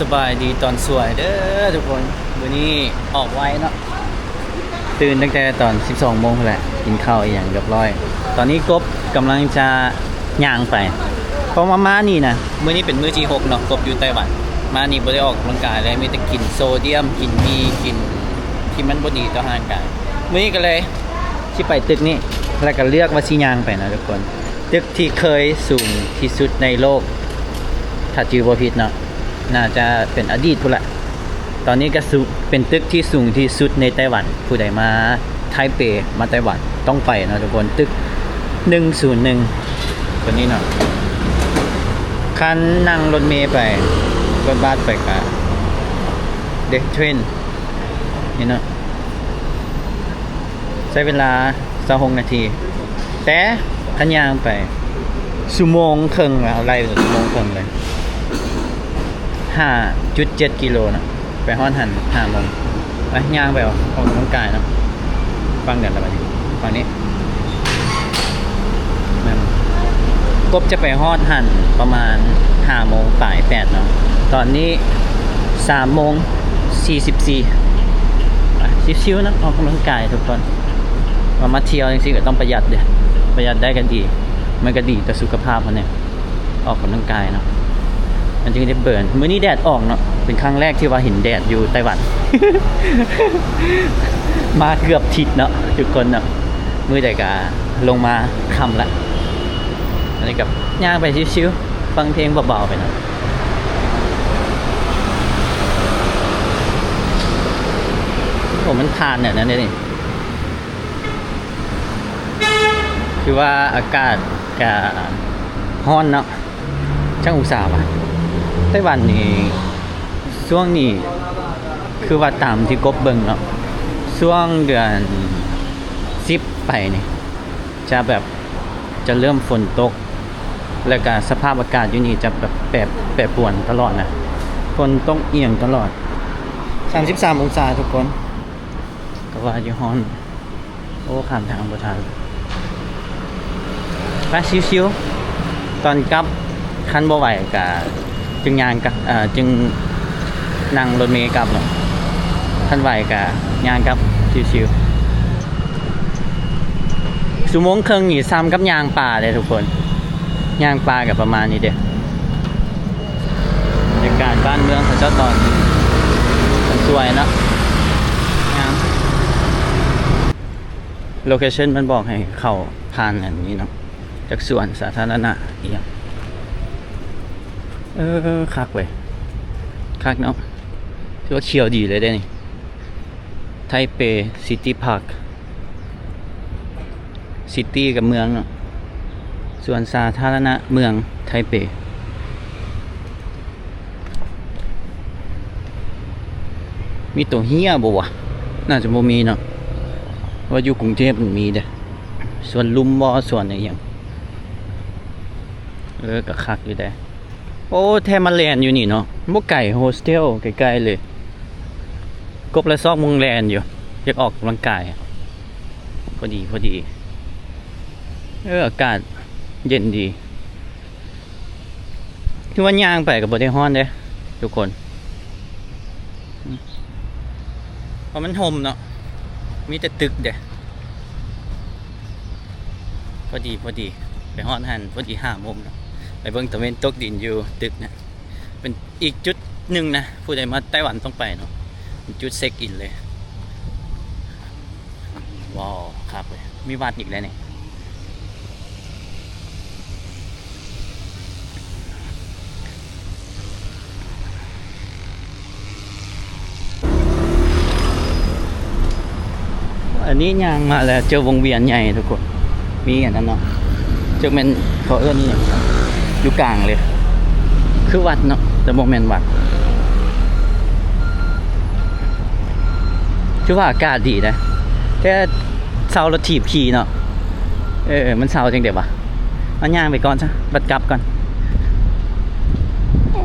สบายดีตอนสวยเด้อทุกคนวันนี้ออกไว้เนาะตื่นตั้งแต่ตอน 12 โมงแหละกินข้าวอย่างเรียบร้อยตอนนี้กบกำลังจะย่างไปเพราะมานี่นะมื้อนี้เป็นมื้อที่6เนาะกบอยู่ไต้หวันมานี่บ่ได้ออกกำลังกายเลยมีแต่กินโซเดียมกินมีกินที่มันบ่ดีต่อร่างกายมื้อนี้ก็เลยสิไปตึกนี้แล้วก็เลือกว่าสิย่างไปนะทุกคนตึกที่เคยสูงที่สุดในโลกถ้าจือบ่ผิดเนาะน่าจะเป็นอดีตพุ่นละตอนนี้ก็เป็นตึกที่สูงที่สุดในไต้หวันผู้ใดมาไทเปมาไต้หวันต้องไปนะทุกคนตึก101ตัวนี้เนาะคันนั่งรถเมล์ไปรถบัสไปกับเด็กเทรนนี่เนาะใช้เวลา26นาทีแต่คันย่างไปชั่วโมงครึ่งแล้วไล่ชั่วโมงครึ่งเลย5.7 กิโลนะไปฮ้อนหัน5 โมงไปย่างไปออกกำลังกายเนาะฟังเดี๋ยวอะไรฟังนี้กบจะไปฮอดหันประมาณ5 โมงปลาย8เนาะตอนนี้3 โมง 44ชิวๆนะออกกำลังกายทุกคนมาเที่ยวจริงๆก็ต้องประหยัดเด้อประหยัดได้กันดีมันก็ดีต่อสุขภาพเขาเนี่ยออกกำลังกายเนาะมันจึงได้เบิร์นมื้อนี้แดดออกเนาะเป็นครั้งแรกที่ว่าเห็นแดดอยู่ไต้หวัน มาเกือบทิศเนาะทุกคนเนาะมื้อใดก็ลงมาค่ำละอันนี้กับย่างไปชิวๆฟังเพลงเบาๆไปเนาะผมมันทานเนี่ยนั่นนี่คือว่าอากาศก็ร้อนเนาะช่างอุตส่าห์ว่ะไต้หวันนี่ช่วงนี้คือว่าตามที่กบเบิ่งเนาะช่วงเดือน10ไปนี่จะแบบจะเริ่มฝนตกแล้วก็สภาพอากาศอยู่นี่จะแบบแปรปรวนตลอดนะฝนตกเอียงตลอด33 องศาทุกคนก็ว่าอยู่ฮ้อนโอ้ข้ามทางบ่ทันไปชิวๆตอนกลับคันบ่ไหวก็จึงย่างกับจึงนั่งรถเมล์กลับเนาะคันไหวก็ย่างกลับชิวๆชั่วโมงครึ่งนี่ซ้ำกับย่างป่าเลยทุกคนย่างป่ากับประมาณนี้เด้บรรยากาศบ้านเมืองของเจ้าตอนมันสวยเนาะโลเคชั่นมันบอกให้เข้าผ่านอันนี้เนาะจากสวนสาธารณะอีกคักเว้ยคักเนาะถือว่าเขียวดีเลยได้นี่ไทเปซิตี้พาร์คซิตี้กับเมืองเนาะสวนสาธารณะเมืองไทเปมีตัวเฮียบ่วะน่าจะบ่มีเนาะว่าอยู่กรุงเทพมันมีเด้อส่วนลุมบ่ส่วนอะไรอย่างก็คักอยู่ได้โอ้แทมาแลนอยู่นี่เนาะบ่ไก่โฮสเทลใกล้ๆเลยกบและซอกมุงแลนอยู่อยากออกกำลังกายพอดีอากาศเย็นดีคือว่าย่างไปกับบ่ได้ฮ้อนเด้ทุกคนเพราะมันห่มเนาะมีแต่ตึกเด้พอดีไปฮ้อนหันพอดี5 โมงเนาะไปเบิ่งตะเวนตกดินอยู่ตึกนะเป็นอีกจุดหนึ่งนะผู้ใดมาไต้หวันต้องไปเนาะเป็นจุดเช็คอินเลยว้าวครับเลยมีวัดอีกแล้วเนี่ยอันนี้ย่างมาแล้วเจอวงเวียนใหญ่ทุกคนมีอันนั้นเนาะเจอเป็นเขาเอื้อนี่อยู่กลางเลยคือวัดเนาะแต่โมเมนต์วัดคือว่าอากาศดีนะแต่เสารถถีบขี่เนาะมันเสาจังเดี๋ยววะเอาย่างไปก่อนซะบัดกลับก่อนโอ้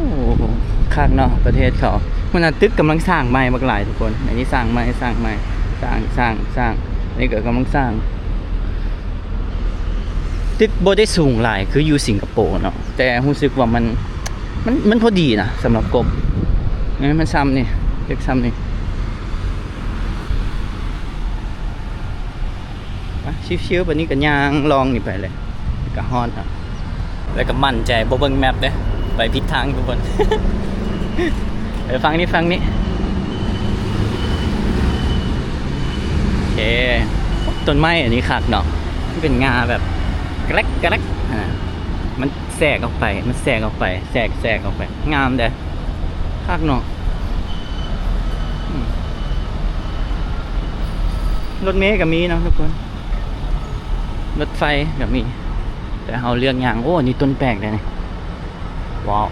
คักเนาะประเทศเขามันตึกกำลังสร้างใหม่มากหลายทุกคนอันนี้สร้างใหม่สร้างนี่ก็กำลังสร้างตึกบ่ได้สูงหลายคืออยู่สิงคโปร์เนาะแต่รู้สึกว่ามันพอดีนะสำหรับกบ มันซ้ำนี่เล็กซ้ำนี่ชิวๆแบบนี้ก็ย่างลองนี่ไปเลยก็ฮอดครับแล้วก็มั่นใจบ่เบิ่งแมปเด้ไปผิดทางทุกคน ฟังนี่โอเคต้นไม้อันนี้คักเนาะมันเป็นงาแบบกระแลกมันแทรกออกไปแทรกออกไปงามเด้คักเนาะรถเมล์ก็มีเนาะทุกคนรถไฟก็มีแต่เอาเรื่องอย่างโอ้นี่ต้นแปลกเลยนี่ว้าว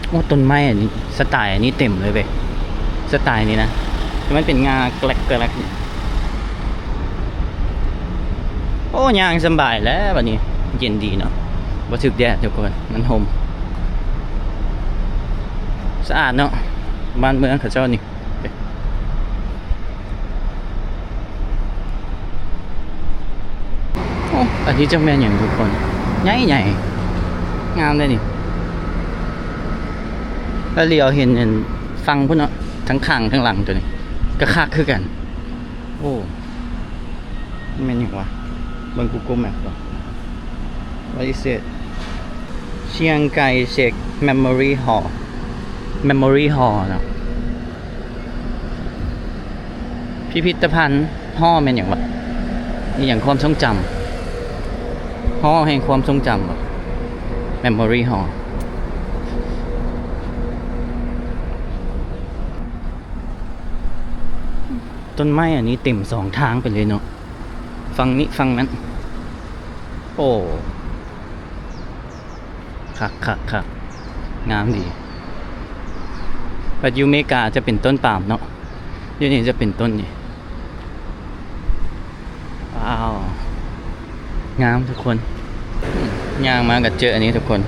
โอ้ต้นไม้อันนี้สไตล์อันนี้เต็มเลยเว้ยสไตล์นี้นะมันเป็นงาแกลกนี่โอ้ยางสบายแล้ววันนี้เย็นดีเนาะบ่ถึกแดดทุกคนมันห่มสะอาดเนาะบ้านเมืองเขาเจ้านี่โอ้อันนี้เจ้าแม่อย่างทุกคนใหญ่งามเลยนี่แล้วเรียวเห็นฟังพุ่นเนาะทั้งข้างทั้งหลังตัวนี้ก็คักคือกันโอ้นี่มันอย่างวะเบิ่ง Google Map ก่อน What is it เชียงไกเช็ค Memory Hall เนาะพิพิธภัณฑ์ห่อเป็นอย่างวะนี่อย่างความทรงจำห่อแห่งความทรงจำวะ Memory Hallต้นไม้อันนี้เต็มสองทางไปเลยเนาะฝั่งนี้ฝั่งนั้นโอ้คักงามดีปัจจุบันอเมริกาจะเป็นต้นปาล์มเนาะยูนี่จะเป็นต้นนี่ว้าวงามทุกคนย่างมากับเจออันนี้ทุกคน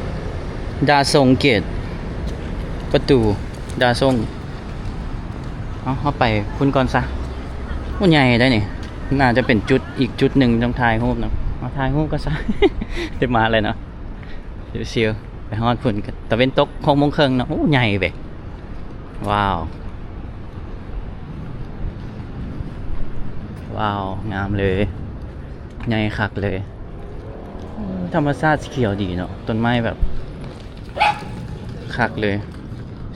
ดาซงเกตประตูดาซงเอาไปคุณก่อนซะว่าใหญ่ได้นี่น่าจะเป็นจุดอีกจุดหนึ่งต้องถ่ายรูปเนาะมาถ่ายรูปก็ซะ เดี๋ยวมาเลยเนาะเดี๋ยวเชียวไปฮอดพุ่นกันตะเวนตก6 โมงครึ่งเนาะโอ้ใหญ่เว้ยว้าวงามเลยใหญ่คักเลยธรรมชาติเขียวดีเนาะต้นไม้แบบคักเลย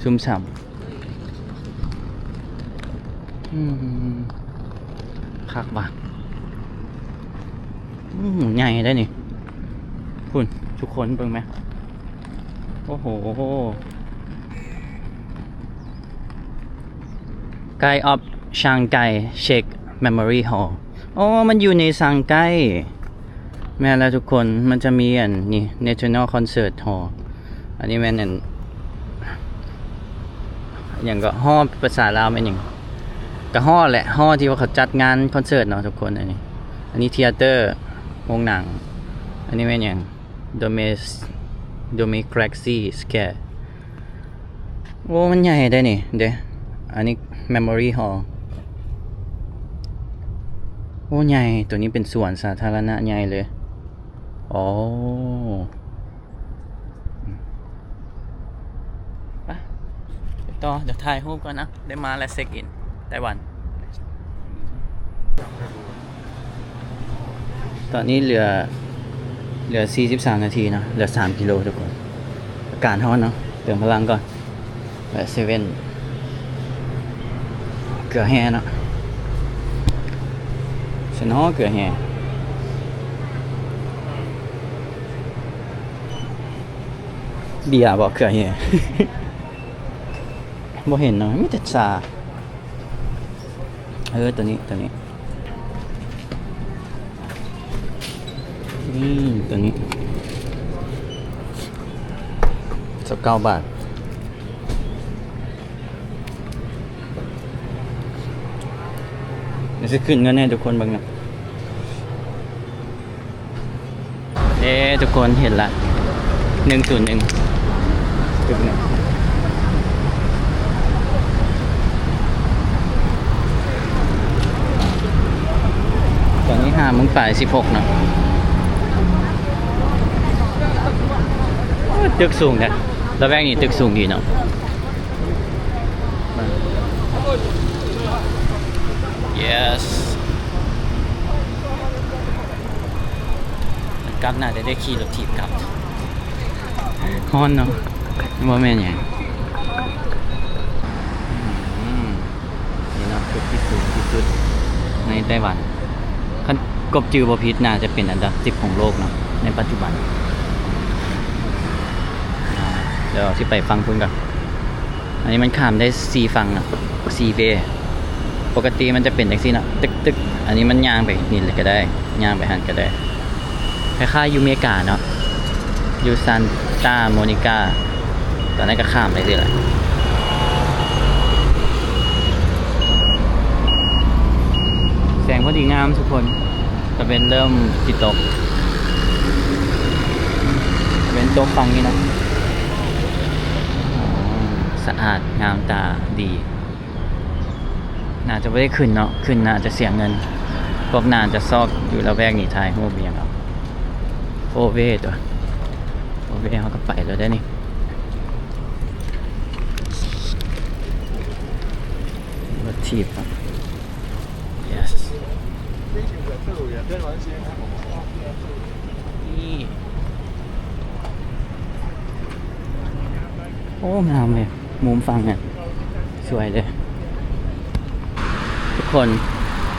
ซุ่มฉ่ำคักบ้างใหญ่ได้นี่คุณทุกคนเบิ่งไหมโอ้โหไกออฟชางไกเช็คเมมโมรี่ฮอลล์โอ้มันอยู่ในซังไกแม่แล้วทุกคนมันจะมีอันนี่ National Concert Hall อันนี้แม่นอันอย่างก็ฮอลภาษาลาวแม่นอย่างก็ฮอลแหละฮอลที่ว่าเขาจัดงานคอนเสิร์ตเนาะทุกคนอันนี้เธียเตอร์วงหนังอันนี้แม่นอย่างDemocracy Square โอ้มันใหญ่ได้นี่เด้อันนี้ Memory Hall โอ้ใหญ่ตัวนี้เป็นสวนสาธารณะใหญ่เลยอ๋อไปต่อเดี๋ยวถ่ายรูปก่อนนะได้มาแล้วเช็คอินไต้หวันตอนนี้เหลือ43 นาทีเนาะเหลือ3 กิโลทุกคนอากาศร้อนเนาะเติมพลังก่อนและเซเว่นเกลือแห่เนาะฉันฮ้อเกลือแห่เบียร์บอกเกลือแห่ บ่เห็นเนาะมีแต่ชาตัวนี้ตัวนี้19 บาทเดี๋ยวจะขึ้นเงินให้ทุกคนบ้างนะทุกคนเห็นละ101จุด 1ตอนนี้5 โมง 16เนาะ ตึกสูงนะแล้วแวกนี้ตึกสูงดีเนาะyes กลับน่าจะได้ขี่รถถีบกลับฮอนเนาะว่าแม่นยังนี่เนาะจุดที่สูงที่สุดในไต้หวันคันกบจือบพิษน่าจะเป็นอันดับ10ของโลกเนาะในปัจจุบันเดี๋ยวที่ไปฟังคุณก่อนอันนี้มันข้ามได้4ฝั่งนะ4เบปกติมันจะเป็นอย่างนี้นะตึกอันนี้มันย่างไปนี่เลยก็ได้ย่างไปหันก็ได้คล้ายๆยูเมกาเนาะยูซานตาโมนิกาตอนนั้นก็ข้ามไปสิแหละแสงพอดีงามทุกคนจะเป็นเริ่มจิตตกเป็นตกฟังนี่นะสะอาดงามตาดีน่าจะไม่ได้ขึ้นเนาะขึ้นน่าจะเสียเงินพวกน่าจะซอกอยู่ละแวกนี่ทายโฮเบียงเอาโอเวตัวโอเวเขาก็ไปแล้วได้นี่รถถีบครับ yes นี่โอ้งามเลยมุมฟังเนี่ยสวยเลยทุกคน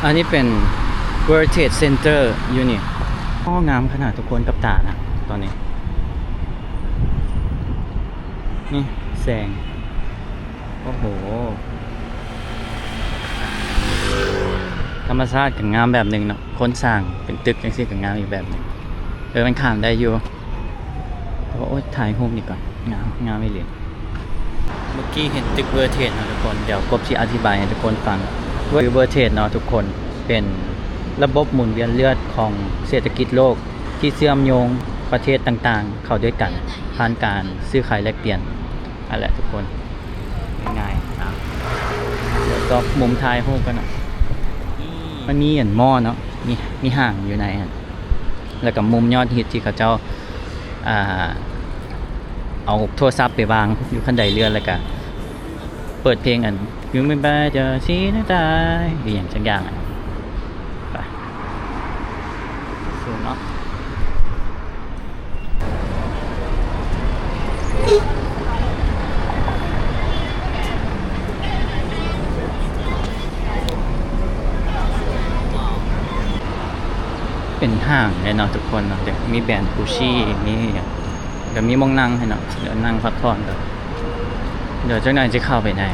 อันนี้เป็น World Trade Center อยู่นี่อ้องามขนาดทุกคนกับตานะตอนนี้นี่แสงโอ้โหธรรมชาติกับงามแบบหนึ่งเนาะคนสร้างเป็นตึกอย่างเช่นกับงามอีกแบบหนึ่งมันข้ามได้อยู่แต่ว่าโอ๊ยถ่ายรูปนี่ก่อนงามไม่เหลือเมื่อกี้เห็นตึกเวอร์เทนนะทุกคนเดี๋ยวกบที่อธิบายให้ทุกคนฟังเวอร์เทนเนาะทุกคนเป็นระบบหมุนเวียนเลือดของเศรษฐกิจโลกที่เชื่อมโยงประเทศต่างๆเข้าด้วยกันผ่านการซื้อขายแลกเปลี่ยนอะไรทุกคนง่ายๆนะเดี๋ยวก็มุมท้ายรูปกันเนาะมันมีหม้อเนาะมีห่างอยู่ในแล้วก็มุมยอดฮิตที่เขาเจ้าเอาโทรศัพท์ไปวางอยู่ขั้นใดเรือนแล้วก็เปิดเพลงอันยูไม่ไปเจอชีนตายอย่างสักอย่างไปสูงเนาะเป็นห้างเลยเนาะทุกคนเนาะเดี๋ยวมีแบรนด์กูชี่มีเดี๋ยวมีมองนั่งให้เนาะเดี๋ยวนั่งพักผ่อนเดี๋ยวเจ้านายจะเข้าไปไหน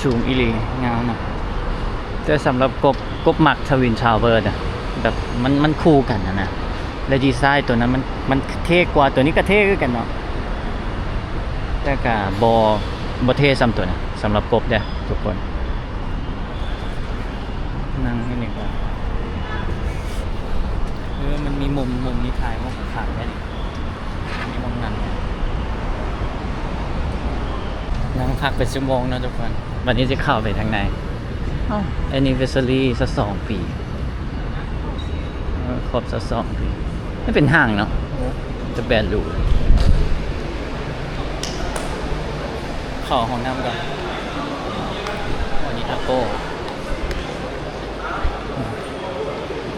สูงอีหลีงามเนาะแต่สำหรับกบหมักทวินชาวเวอร์อะแบบมันคู่กันนะและดีไซน์ตัวนั้นมันเท่กว่าตัวนี้ก็เท่กันเนาะแต่กับบเท่ซ้ำตัวนะสำหรับกบเด้อทุกคนนั่งให้หนึ่งก่อนมันมีมุมนี้ถ่ายมุมข้างๆได้ดิมีมุมนั้นนั่งพักเป็นชั่วโมงนะทุกคนวันนี้จะเข้าไปทางไหนanniversary สัก2 ปีครบสัก2 ปีไม่เป็นห้างเนาะจะแบนหรูเข้าห้องน้ำก่อนวันนี้ทัโก้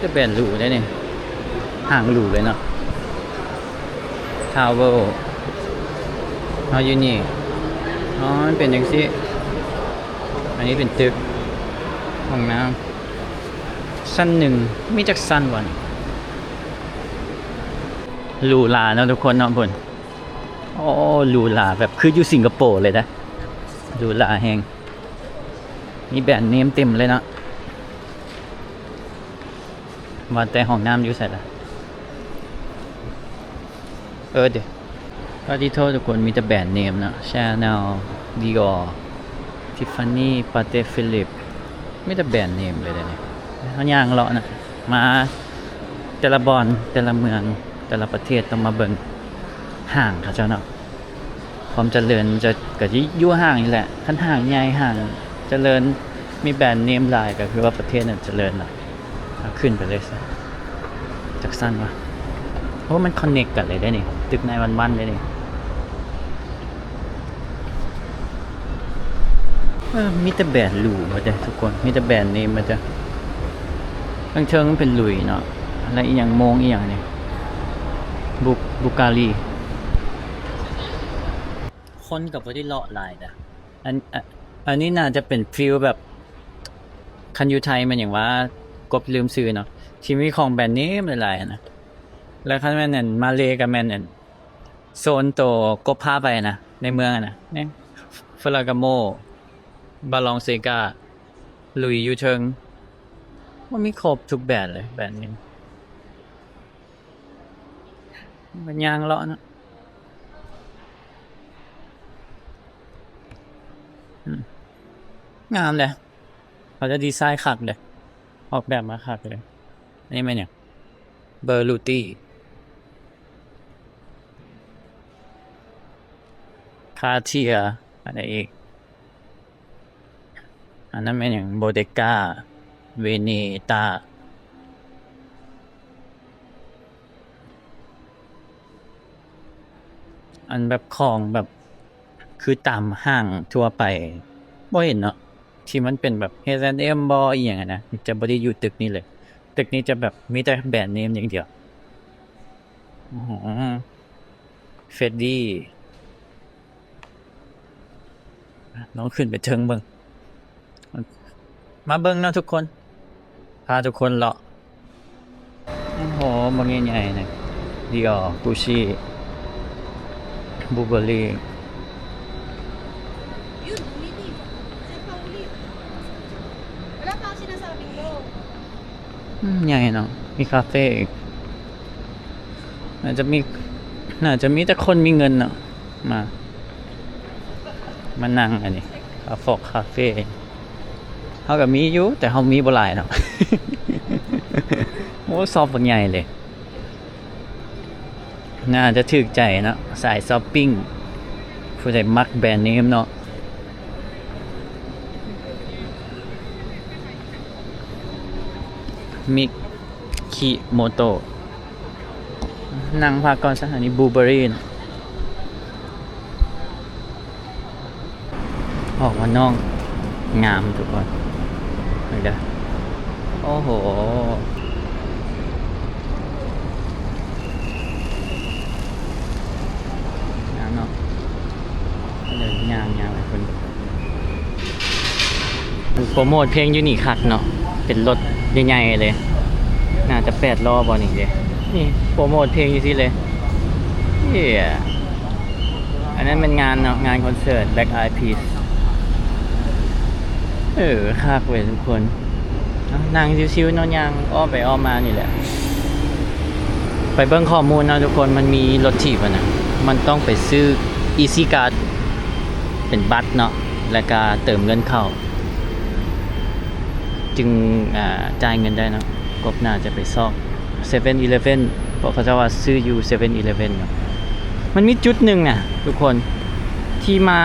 จะแบนหรูได้เนี่ยห่างหรูเลยเนาะทาวเวอร์เอาอยู่นี่อ๋อมันเป็นอย่างนี้อันนี้เป็นตึกห้องน้ำสั้นหนึ่งมีจักสั้นวันหรูหราเนาะทุกคนเนาะบนโอ้หรูหราแบบคืออยู่สิงคโปร์เลยนะหรูหราแฮงมีแบรนด์เนมเต็มเลยเนาะว่าแต่ห้องน้ำอยู่ใส่ละเดี๋ยวก็ที่โทษทุกคนมีแต่แบรนด์เนมนะ Chanel Dior Tiffany Patek Philippe ไม่แต่แบรนด์เนมเลยเนี่ยเขาย่างเลาะนะมาแต่ละบอนแต่ละเมืองแต่ละประเทศต้องมาเบิ่งห้างเขาเจ้าเนาะความเจริญจะก็จะอยู่ห้างนี่แหละขั้นห้างใหญ่ห้างเจริญมีแบรนด์เนมหลายก็คือว่าประเทศนั้นเจริญนะขึ้นไปเลยซะจากสั้นวะเพราะมันคอนเนคกันเลยได้นี่ ตึกในวันๆเลยนี่มีแต่แบรนด์หรูมาจ้ะทุกคนมีแต่แบรนด์เนมมาจ้ะทั้งเชิงมันเป็นหลุยเนาะอะไรอีกอย่างโมงอีกอย่างนี่บุการีคนกับว่าได้เลาะลายนะอันนี้น่าจะเป็นฟิลแบบคันยูไทยมันอย่างว่ากบลืมซื้อเนาะที่มีของแบรนด์เนมหลายๆนะแล้วคันแม่นนั่นมาเลกับแม่นนั่นโซนโตกบพาไปนะในเมืองนะเนี่ยฟลากาโมบาลองเซกาลุยยูเชิงมันมีครบทุกแบรนด์เลยแบรนด์นี้มันยางเลาะนะงามเลยเขาจะดีไซน์คักเลยออกแบบมาคักเลยอันนี้มันเนี่ยเบอร์ลูตี้คาเทียอะไรอีกอันนั้นเป็นอย่างโบเดก้าเวเนตาอันแบบของแบบคือตามห้างทั่วไปบ่เห็นเนาะที่มันเป็นแบบ H&M บ่อีหยังนะจะบ่ได้อยู่ตึกนี้เลยตึกนี้จะแบบมีแต่แบรนด์เนมอย่างเดียวอ๋อเฟดดี้ลองขึ้นไปเทิงเบิ่งมาเบิ่งเนาะทุกคนพาทุกคนเลาะโอ้โหบางใหญ่ๆนะดิออกูชี่บูเบอรี่ใหญ่เนาะมีคาเฟ่อีกน่าจะมีแต่คนมีเงินเนาะมานั่งอันนี้คาเฟ่เขาก็มีอยู่แต่เขามีบ่หลายเนาะ โอ้ซอฟต์ใหญ่เลยน่าจะถูกใจเนาะสายช้อปปิ้งผู้ใดมักแบรนด์เนมเนาะมิคิโมโตะนั่งพักก่อนซะอันนี้บลูเบอร์รี่ออกมาน้องงามทุกคนเดี๋ยวโอ้โหงามเนาะเดี๋ยวงามไอ้คนโปรโมทเพลงยูนิคักเนาะเป็นรถใหญ่ๆเลยน่าจะ8 ล้อบอลอีกเลยนี่โปรโมทเพลงอยู่ที่เลยอันนั้นเป็นงานเนาะงานคอนเสิร์ต Black Eyed Peas คักเว้ยทุกคนนั่งชิวๆนอนยางอ้อมไปอ้อมมานี่แหละไปเบิ่งข้อมูลเนาะทุกคนมันมีรถถีบนะมันต้องไปซื้อ Easy Card เป็นบัตรเนาะแล้วก็เติมเงินเข้าจึงจ่ายเงินได้เนาะกบน่าจะไปซอก 7-Eleven เพราะเขาจะว่าซื้ออยู่ 7-Eleven เนาะมันมีจุดหนึ่งน่ะทุกคนที่มา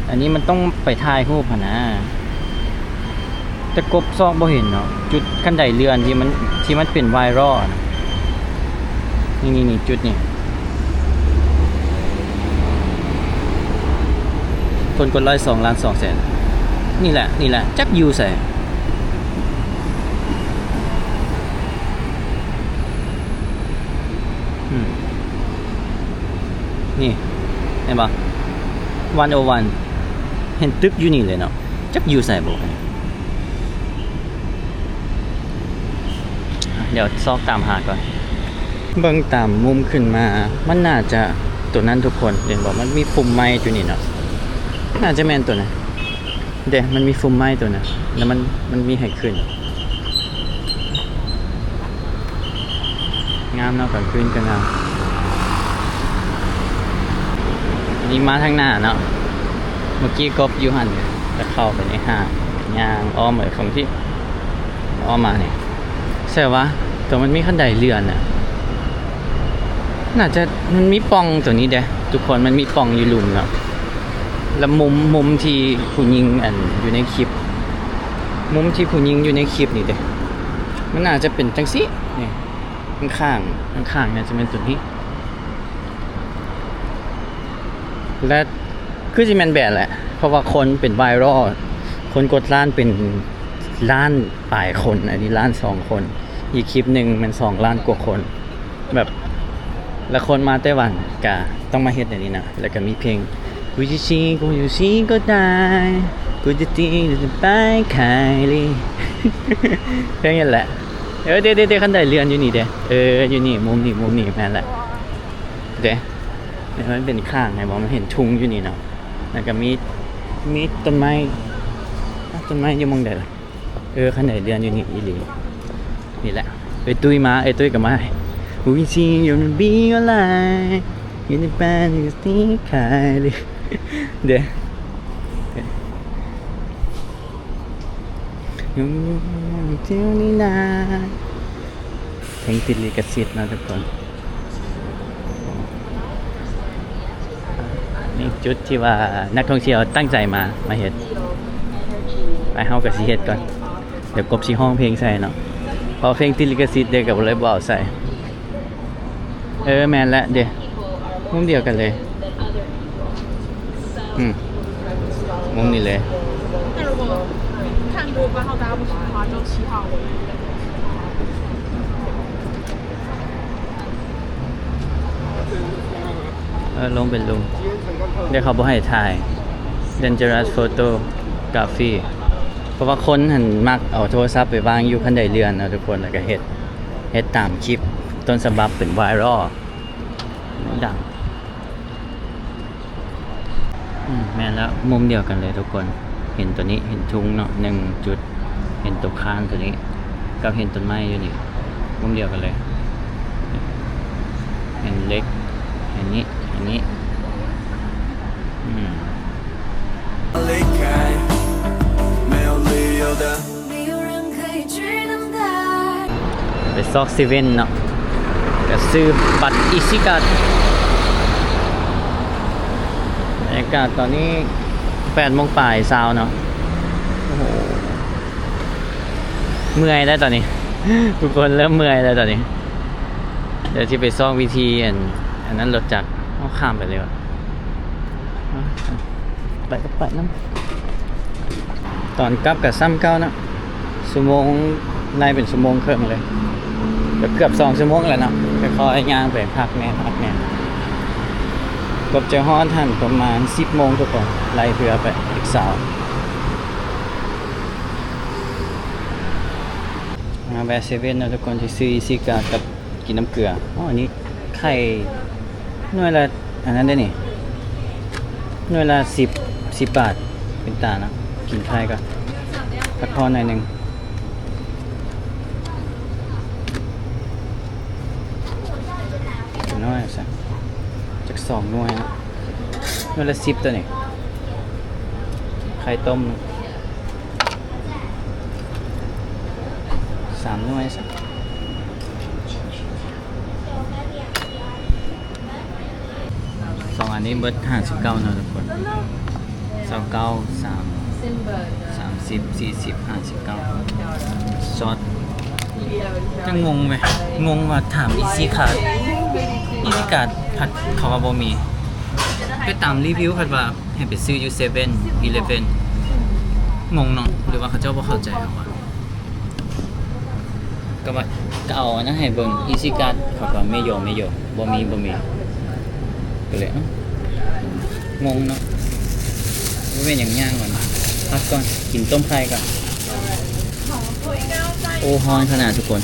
อันนี้มันต้องไปถ่ายรูปนะแต่กบซอกบ่เห็นเนาะจุดขั้นไดเรือนที่มันเป็นไวรัลนี่จุดนี้คนกดไลค์2,200,000นี่แหละจักยูใส่นี่เห็นปะ101เห็นตึกอยู่นี่เลยเนาะจักยูใส่บ่เดี๋ยวซอกตามหาก่อนเบิ่งตามมุมขึ้นมามันน่าจะตัวนั้นทุกคนเห็นบอกมันมีปุ่มไม้อยู่นี่เนาะน่าจะแม่นตัวนั้นเดี๋ยวมันมีปุ่มไม้ตัวนั้นแล้วมันมีให้ขึ้นงามเนาะก่อนขึ้นกันงามนี่มาทางหน้าเนาะเมื่อกี้กบอยู่หันจะเข้าไปในห้างย่างอ้อมไปฝั่งที่อ้อมมาเนี่ยใช่วะแต่มันมีขั้นไดเรือนน่ะน่าจะมันมีปองตัวนี้เด้ทุกคนมันมีปองอยู่หลุมเนาะแล้วมุมที่ผู้หญิงอยู่ในคลิปมุมที่ผู้หญิงอยู่ในคลิปนี่เด้มันน่าจะเป็นจังซี่นี่ข้างน่าจะเป็นตัวนี้ และคือสิแมนแบดแหละ เพราะว่าคนเป็นไวรัลคนกดล้านเป็นล้านปลายคน อันนี้ล้าน2 คน อีกคลิปหนึ่งมัน2 ล้านกว่าคน แบบแล้วคนมาไต้หวันกะต้องมาเฮ็ดอย่างนี้นะแล้วก็มีเพลงกูจะชิงกูอยู่ชิงก็ได้กูจะตีจะไปขายเลยเพลงนี้แหละเดี๋ยวคันได้เรือนอยู่นี่เด้อยู่นี่มุมนี่แม่นแหละเด้มันเป็นข้างไงบอกมันเห็นทุ่งอยู่นี่เนาะแล้วก็มีต้นไม้อยู่มองได้ล่ะคันได้เรือนอยู่นี่อีหลีนี่แหละตุ้ยกับมากูชิงอยู่มันบีอะไรอยู่ในบ้านอยู่ที่ขายเลยเด้อยู่ที่นี่นะเพลงติดลิขสิทธิ์นะทุกคนนี่จุดที่ว่านักท่องเที่ยวตั้งใจมาเฮ็ดไปเฮากับสิเฮ็ดก่อนเดี๋ยวกบสิห้องเพลงใส่เนาะพอเพลงติดลิขสิทธิ์เด็กกับเลยบ่เอาใส่แมนละเดี๋ยวมุมเดียวกันเลยมุมนี้เลย那如果看如果刚好大家不喜欢的话，就7号位。ลงเป็นลุงเดี๋ยวเขาบอกให้ถ่าย Dangerous Photography เพราะว่าคนหันมักเอาโทรศัพท์ไปวางอยู่คันใดเรือนนะทุกคนแล้วก็เฮ็ดตามคลิปต้นฉบับเป็นไวรัลดังแม่นแล้วมุมเดียวกันเลยทุกคนเห็นตัวนี้เห็นทุ่งเนาะ1 จุดเห็นตัวค้างตัวนี้กับเห็นต้นไม้อยู่นี่มุมเดียวกันเลยเห็นเล็กเห็นนี้ไปซอกเซเว่นเนาะก็ซื้อบัตรอีซิการ์ดบรรยากาศตอนนี้8 โมงป่ายซาวเนาะโอ้โหเมื่อยแล้วตอนนี้ ทุกคนเริ่มเมื่อยแล้วตอนนี้เดี๋ยวที่ไปซ่องวิธีอันนั้นรถจักรข้ามไปเลยว่ะไปก็ไปน้ำตอนกลับกับซ้ำเก้านะชั่วโมงไล่เป็นชั่วโมงครึ่งเลยเกือบ2 ชั่วโมงแล้วเนาะไปคอยงานไปพักแน่กบจะฮอดทันประมาณ10 โมงทุกคนไล่เพื่อไปอีกสาวมาแวะเซเว่นนะทุกคนที่ซื้ออีซิกากับกินน้ำเกลืออันนี้ไข่หน่วยละอันนั้นได้นี่หน่วยละ10 บาทเป็นตานะกินไข่ก็พักพอหน่อยนึงน้อยสักจาก2 หน่วยนะหน่วยละ10ตัวนี่ไข่ต้ม3 หน่วยสัก2 อันนี้เบิด59นะทุกคน29 30 40 59ซอสจะงงไหมงงว่าถามอีซี่ขาดผัดเขาว่าบ่มีไปตามรีวิวผัดว่าให้ไปซื้ออยู่7-11งงเนาะหรือว่าเขาเจ้าบ่เข้าใจหรอวะก็ว่าก็เอาอันนั้นให้เบิ่งอีซี่การ์ดเขาก็ไม่โยบ่มีก็เลยงงเนาะว่าเป็นอย่างย่างก่อนพักก่อนกินต้มไข่ก่อนโอ้ฮอนขนาดทุกคน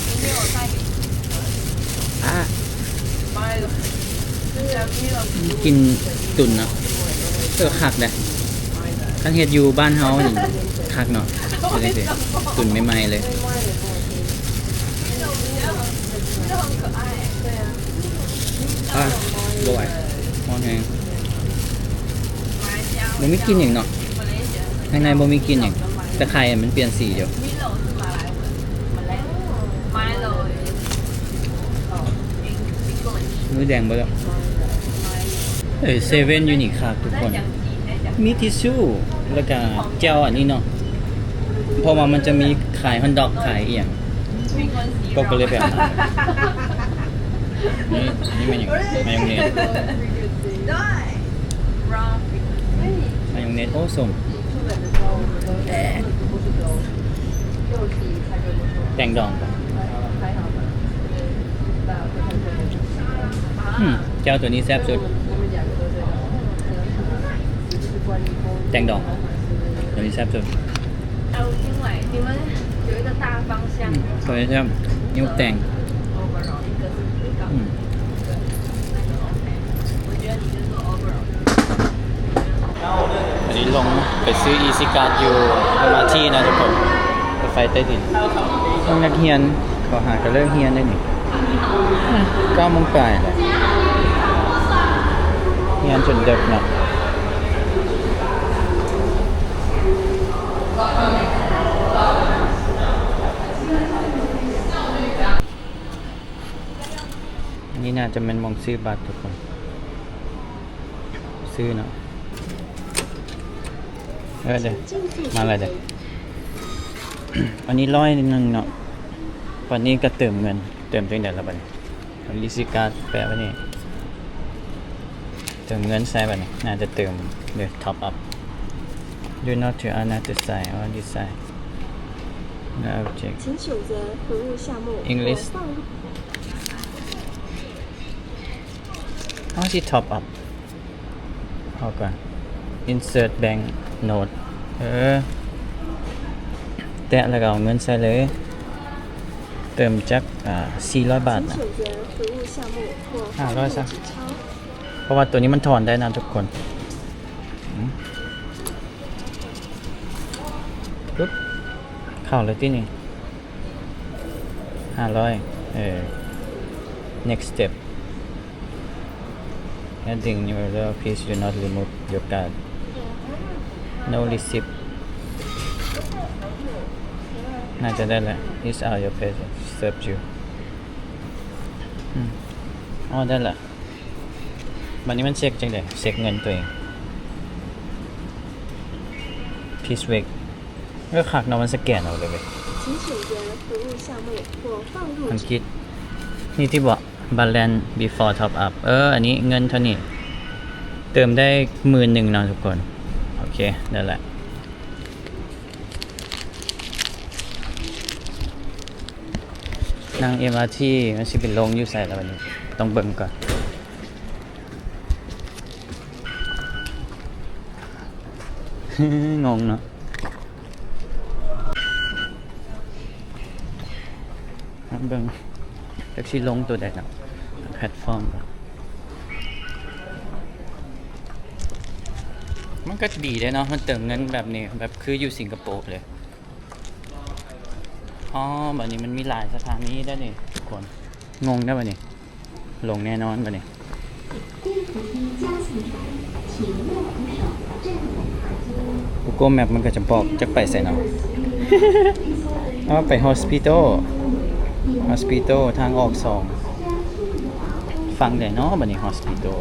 กินตุ่นเนาะคักเลยขั้นเฮ็ดอยู่บ้านเฮาอย่างคักเนาะเลยตุ่นใหม่ๆเลยบ่ไหวฮอนแฮงบ่มีกินอย่างเนาะข้างในบ่มีกินอย่างแต่ไข่มันเปลี่ยนสีอยู่มือแดงเบอร์เซเว่นอยู่นี่ครับทุกคนมีทิชชู่แล้วก็เจลอันนี้เนาะเพราะว่ามันจะมีขายฮอนดอกขายเอียงก็เลยแบบนี่มันอย่างมายองเนส brown มายองเนสโอ้สมแตงดองปะเจ้าตัวนี้แซ่บสุดแตงดองตัวนี้แซ่บสุด 还有因为你们有一个大方向 ตัวนี้แซ่บนิ้วแตง overall 一个是最高我觉得你就做 overall วันนี้ลงไปซื้ออีซิการ์ดอยู่มาที่นะทุกคนรถไฟใต้ดินห้องนักเรียนขอหาก็เลิกเรียนได้นี่9 โมงปลายแหละเรียนจนดึกเนาะอันนี้น่าจะเป็นมองซื้อบัตรทุกคน ซื้อเนาะเดี๋ยวมาอะไรเดี๋ยว วันนี้100เนาะวันนี้ก็เติมเงินเติมจังได๋ละบัดนี้ลิซิการ์ดแปะไว้นี่เติมเงินใส่บัดนี้น่าจะเติมเดี๋ยว top up do not to another side or this side no object 请选择服务项目 English 或放入 how to top up เอาก่อน insert bank note แตะแล้วก็เอาเงินใส่เลยเติมจัก400 บาท 请 นะ 选择服务项目或放入500ซะ 纸钞。 เพราะว่าตัวนี้มันถอนได้นะทุกคนปึ๊บเข้าเลยที่นี่500next step adding your order please do not remove your card no receipt น่าจะได้แหละ is out your page serve you อ๋อได้ละวันนี้มันเช็คจังได๋เช็คเงินตัวเอง please wait ก็คักเนาะมันสแกนเอาเลยเว้ย请选择服务项目或放入 อังกฤษนี่ที่บอก balance before top up อันนี้เงินเท่านี้เติมได้11,000เนาะทุกคน โอเคนั่นแหละนั่ง MRT มันสิเป็นลงอยู่ใส่แล้ววันนี้ต้องเบิ่งก่อน งงเนาะเบิ่งแท็กซี่ลงตัวใดเนาะแพลตฟอร์มมันก็ดีเลยเนาะมันเติมเงินแบบนี้แบบคืออยู่สิงคโปร์เลยอ๋อแบบนี้มันมีหลายสถานีได้นี่ทุกคนงงได้ป่ะนี่ลงแน่นอนป่ะนี่ Google Map มันก็จะบอกจะไปใส่เนาะ อ๋อไป Hospital ทางออก2ฟังได้เนาะบัดนี้ Hospital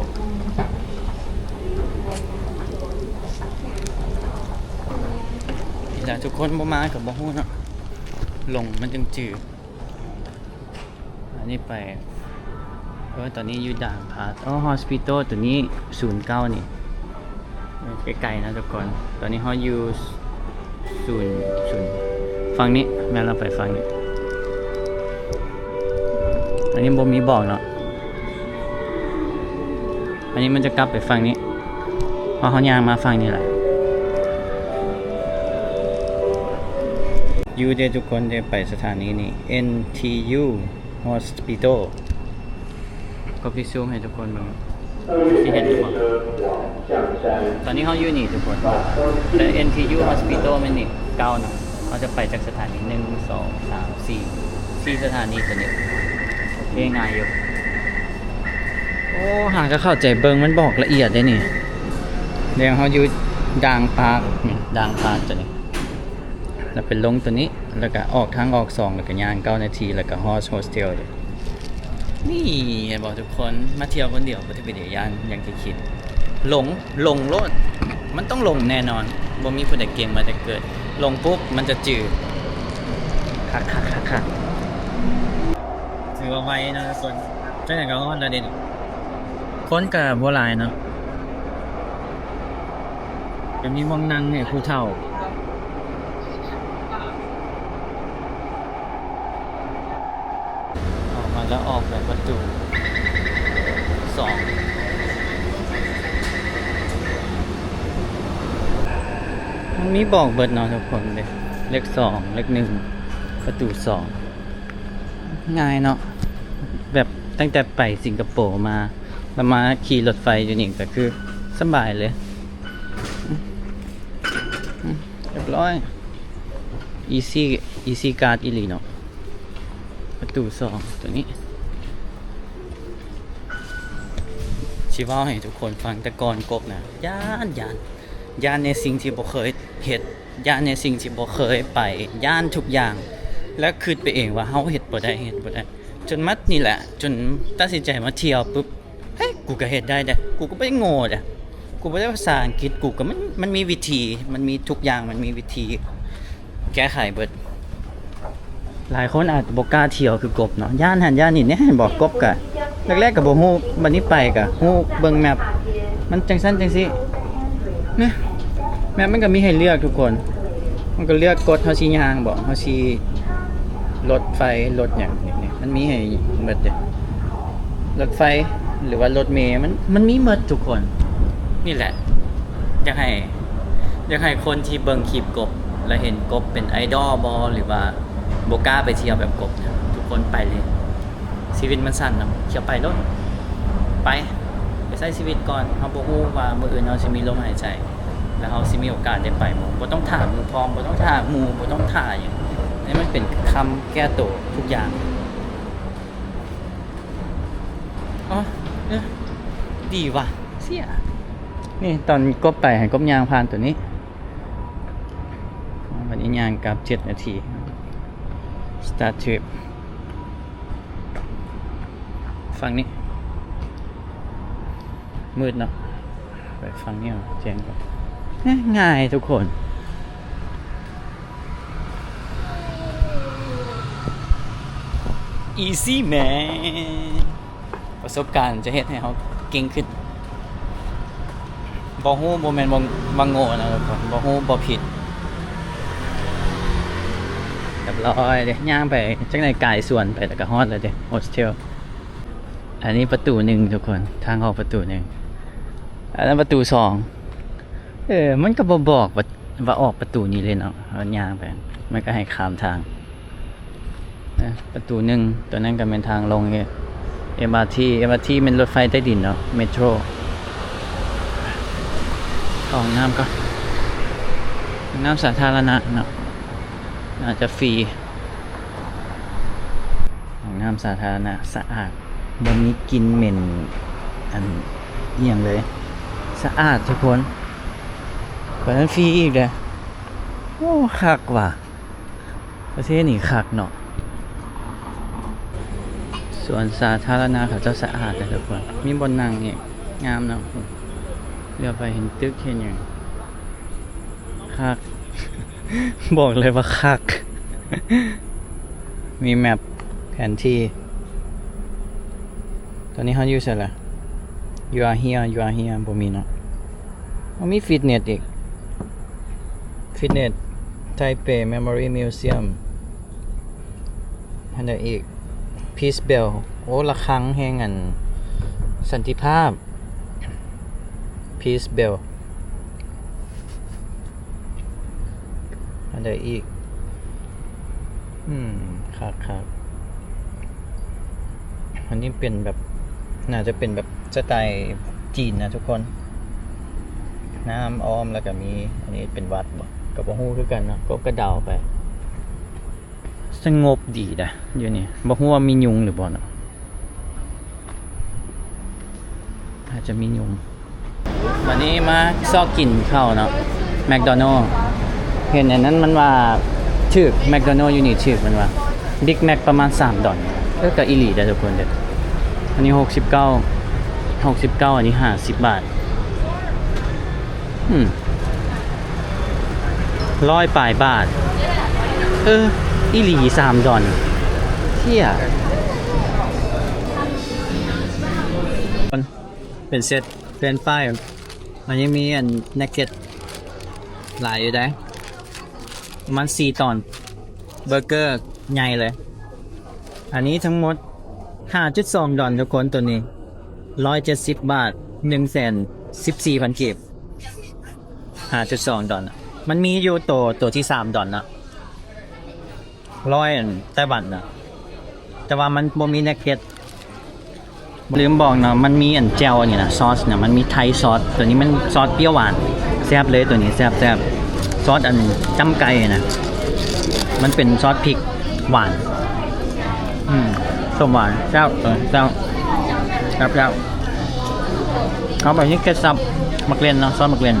แต่ทุกคนบ่มากับบ่ฮู้เนาะลงมันจึงจืดอันนี้ไปตอนนี้อยู่ด่านพาสHospital ตัวนี้09นี่ใกล้ๆนะทุกคนตอนนี้เขาอยู่0ฝั่งนี้แม่เราไปฝั่งนี้อันนี้บ่มีบอกเนาะอันนี้มันจะกลับไปฝั่งนี้เพราะเขาย่างมาฝั่งนี้แหละอยู่เดี๋ยวทุกคนจะไปสถานีนี้ NTU Hospital ก็พิซูมให้ทุกคนดูที่เห็นหรือเปล่าตอนนี้เขาอยู่นี่ทุกคนและ NTU Hospital มันนี่9นะเขาจะไปจากสถานี1 2 3 4 สถานีตัวนี้โอเคง่ายอยู่โอ้หากจะเข้าใจเบิงมันบอกละเอียดได้นี่เดี๋ยวเขาอยู่ด่างพาร์คตัวนี้แล้วเป็นลงตัวนี้แล้วก็ออกทางออก2แล้วก็ย่าง9 นาทีแล้วก็ Hostel เลยนี่บอกทุกคนมาเที่ยวคนเดียวบ่ได้ไปเดี๋ยวย่านอย่างที่คิดหลงโลดมันต้องลงแน่นอนบ่มีผู้ใดเก่งมาแต่เกิดลงปุ๊บมันจะจืดคักถือว่าไวนะทุกคนจังได๋ก็ฮอดแล้วเด้คนก็บ่หลายเนาะ จะมีมองนั่งให้ผู้เฒ่าออกมาแล้วออกแบบประตู2มันมีบอกเบิดเนาะทุกคนเลยเลข2เลข1ประตู2ง่ายเนาะแบบตั้งแต่ไปสิงคโปร์มาแล้วมาขี่รถไฟอยู่นี่ก็คือสบายเลยเรียบร้อย easy card อีหลีเนาะประตู2ตัวนี้ชิเว่าให้ทุกคนฟังแต่ก่อนกบนะย่านในสิ่งที่บ่เคยเฮ็ดย่านในสิ่งที่บ่เคยไปย่านทุกอย่างแล้วคิดไปเองว่าเฮาเฮ็ดบ่ได้จนมัดนี่แหละจนตัดสินใจมาเที่ยวปุ๊บเฮ้ยกูก็เฮ็ดได้เด้กูก็บ่ได้โง่เด้กูบ่ได้ภาษาอังกฤษกูก็มันมีวิธีมันมีทุกอย่างมันมีวิธีแก้ไขเบิดหลายคนอาจบ่กล้าเที่ยวคือกบเนาะย่านหันย่านนี่เนี่ยบอกกบกะแรกๆก็บ่ฮู้บัดนี้ไปก็ฮู้เบิ่งแมพมันจังซั่นจังซี่เนี่ยแมพมันก็มีให้เลือกทุกคนมันก็เลือกกดเฮาสิย่างบ่เฮาสิรถไฟรถหยังนี่มันมีให้หมดเด้รถไฟหรือว่ารถเมล์มันมีหมดทุกคนนี่แหละอยากให้คนที่เบิ่งคลิปกบแล้วเห็นกบเป็นไอดอลบ่หรือว่าบ่กล้าไปเที่ยวแบบกบเนี่ยทุกคนไปเลยชีวิตมันสั้นเนาะเที่ยวไปรถไปใช้ชีวิตก่อนเฮาบ่ฮู้ว่ามื้ออื่นเฮาสิมีลมหายใจแล้วเฮาสิมีโอกาสได้ไปบ่ต้องถามหมู่พร้อมบ่ต้องถามหมู่บ่ต้องท่าหยังนี่มันเป็นคำแก้ตัวทุกอย่างอ๋อดีว่ะเสียนี่ตอนกบไปให้กบยางผ่านตัวนี้วันนี้ยางกับ7 นาที start trip ฝั่งนี้มืดเนาะไปฝั่งนี้แจ้งก่อนง่ายทุกคน easy man ประสบการณ์จะเฮ็ดให้เขาเก่งขึ้นบ่ฮู้บ่แม่นบ่โง่นะทุกคนบ่ฮู้บ่ผิดเรียบร้อยเด้ย่างไปจังได๋กายสวนไปแล้วก็ฮอดแล้วเด้โฮสเทลอันนี้ประตู1ทุกคนทางออกประตู1อันนั้นประตู2มันก็บ่บอกว่าออกประตูนี้เลยเนาะมันย่างไปมันก็ให้ข้ามทางประตู1ตัวนั้นก็เป็นทางลงMRT เป็นรถไฟใต้ดินเนาะเมโทรเข้าห้องน้ำก็น้ำสาธารณะเนาะน่าจะฟรีห้องน้ำสาธารณะสะอาดบ่มีกลิ่นเหม็นอันเหี้ยงเลยสะอาดทุกคนเพราะนั้นฟรีอีกเลยโอ้คักว่ะประเทศนี้คักเนาะส่วนสาธารณะเขาเจ้าสะอาดเลยทุกคนมีบนนั่งนี่งามเนาะเรือไปเห็นตึกเห็นอย่างคัก บอกเลยว่าคัก มีแมปแผนที่ตอนนี้เขาอยู่เสร็จแล้ว you are here บ่มีเนาะมันมีฟิตเนสอีกฟิตเนสไทเป Memory Museum อันนั้นอีกPeace Bell โอ้ละครั้งแห่งอันสันติภาพ Peace Bell อันใดอีกครับอันนี้เป็นแบบน่าจะเป็นแบบสไตล์จีนนะทุกคนน้ำอ้อมแล้วก็มีอันนี้เป็นวัดบ่กับบ่ฮู้คือกันเนาะก็กระเดาไปสงบดีนะอยู่นี่บ่ฮู้ว่ามียุงหรือบ่เนาะอาจจะมียุงวันนี้มาซอกกินข้าวเนาะแมคโดนัลด์เห็นอันนั้นมันว่าชื่อแมคโดนัลด์อยู่นี่ชื่อมันว่าบิ๊กแมคประมาณ$3ก็อีหลีได้ทุกคนเด้ออันนี้69อันนี้50 บาท100 ปลายบาทอีหลี$3เที่ยเป็นเซตเป็นไฟมันยังมีอันนักเก็ต หลายอยู่ได้ประมาณ4 ตอนเบอร์เกอร์ใหญ่เลย อันนี้ทั้งหมด 5.2 ดอลทุกคนตัวนี้ 170 บาท 114,000 เก็บ 5.2 ดอลมันมีอยู่ตัวที่ 3 ดอลนะ100 ไต้หวันนะแต่ว่ามันบ่มีเนกเก็ตลืมบอกนะมันมีอันเจลนี่นะซอสเนี่ยมันมีไทยซอสตัวนี้มันซอสเปรี้ยวหวานแซ่บเลยตัวนี้แซ่บซอสอันจ้ำไก่นะมันเป็นซอสพริกหวานส้มหวานแซ่บเขาแบบนี้แกซับมักเรียนเนาะซอสมักเรียน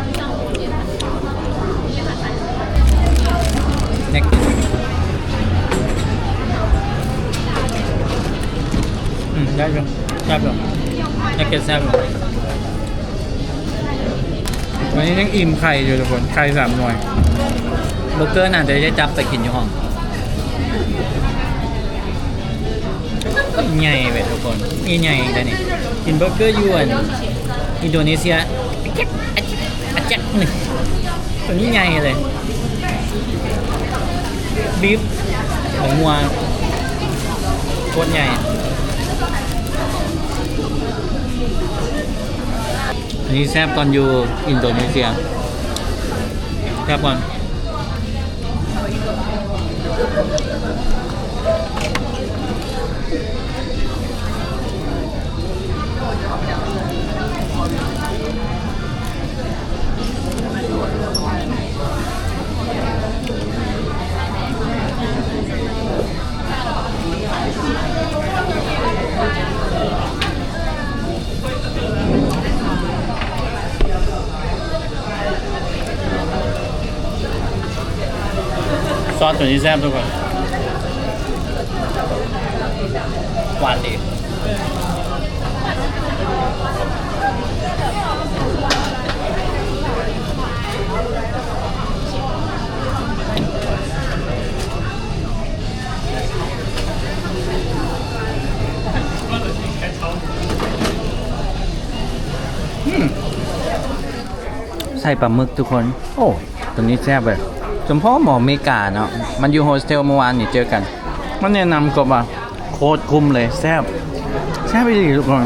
ได้อยู่แซ่บอยู่นักเก็ตแซ่บอยู่ วันนี้ยังอิ่มไข่อยู่ทุกคนไข่3 หน่วย เบอร์เกอร์น่าจะได้จับไปกินอยู่ห้องใหญ่เว้ยทุกคนใหญ่ได้นี่กินเบอร์เกอร์ยวนอินโดนีเซียอาจักหนึ่งตัวนี้ใหญ่เลยบีฟของงัวโคตรใหญ่อันนี้แซ่บตอนอยู่อินโดนีเซียแซ่บก่อนซอสตัวนี้แซ่บทุกคนหวานดีใส่ปลาหมึกทุกคนโอ้ตัวนี้แซ่บเลยสมพ่อหมอเมกาเนาะมันอยู่โฮสเทลเมื่อวานนี่เจอกันมันแนะนำก็ว่าโคตรคุ้มเลยแซ่บไปดิทุกคน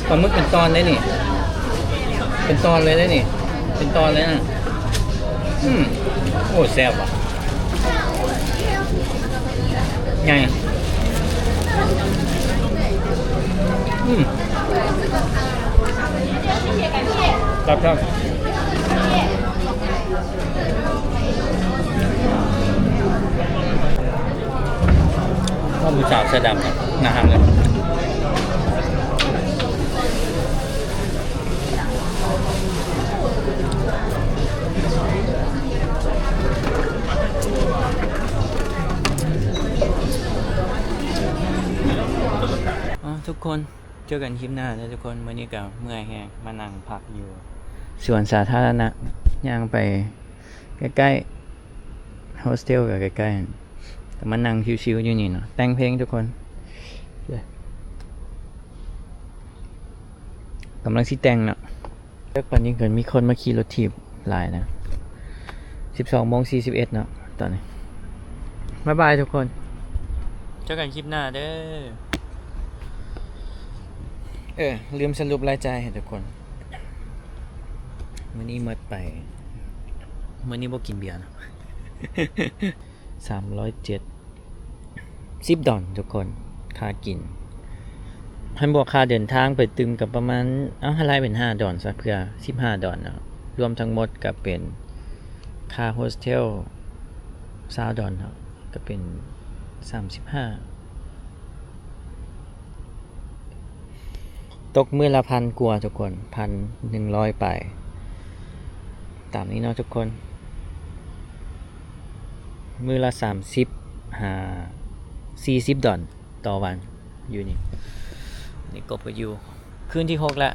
ปลาหมึกเป็นตอนได้นี่เป็นตอนเลยได้นี่เป็นตอนเลยนะโอ้แซ่บว่ะไงครับข้าวหมูสับเสื้อดำครับน่าทานเลยทุกคนเจอกันคลิปหน้านะทุกคนวันนี้กับเมื่อยแห้งมานั่งพักอยู่สวนสาธารณะย่างไปใกล้ๆโฮสเทลกับใกล้ๆแต่มานั่งชิวๆอยู่นี่เนาะแต่งเพลงทุกคนกำลังสิแต่งเนาะเลิกปันนี้เกิดมีคนมาขี่รถถีบหลายนะ12:41เนาะตอนนี้บ๊ายบายทุกคนเจอกันคลิปหน้าเด้อลืมสรุปรายจ่ายให้ทุกคนมื้อนี้หมดไปมื้อนี้บ่กินเบียร์นะ307 10 ดอลทุกคนค่ากินให้บวกค่าเดินทางไปตึมกับประมาณให้ไล่เป็น5 ดอลซะเพื่อ15 ดอลนะรวมทั้งหมดก็เป็นค่าโฮสเทล20 ดอลครับก็เป็น35ตกมื้อละ1,000 กว่าทุกคน 1,100 ไปตามนี้เนาะทุกคนมื้อละ40 ดอลต่อวันอยู่นี่กบก็อยู่คืนที่6แล้ว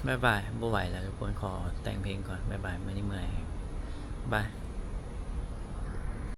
บ๊ายบายบ่ไหวแล้วทุกคนขอแต่งเพลงก่อนบ๊ายบายมื้อนี้เมื่อยบาย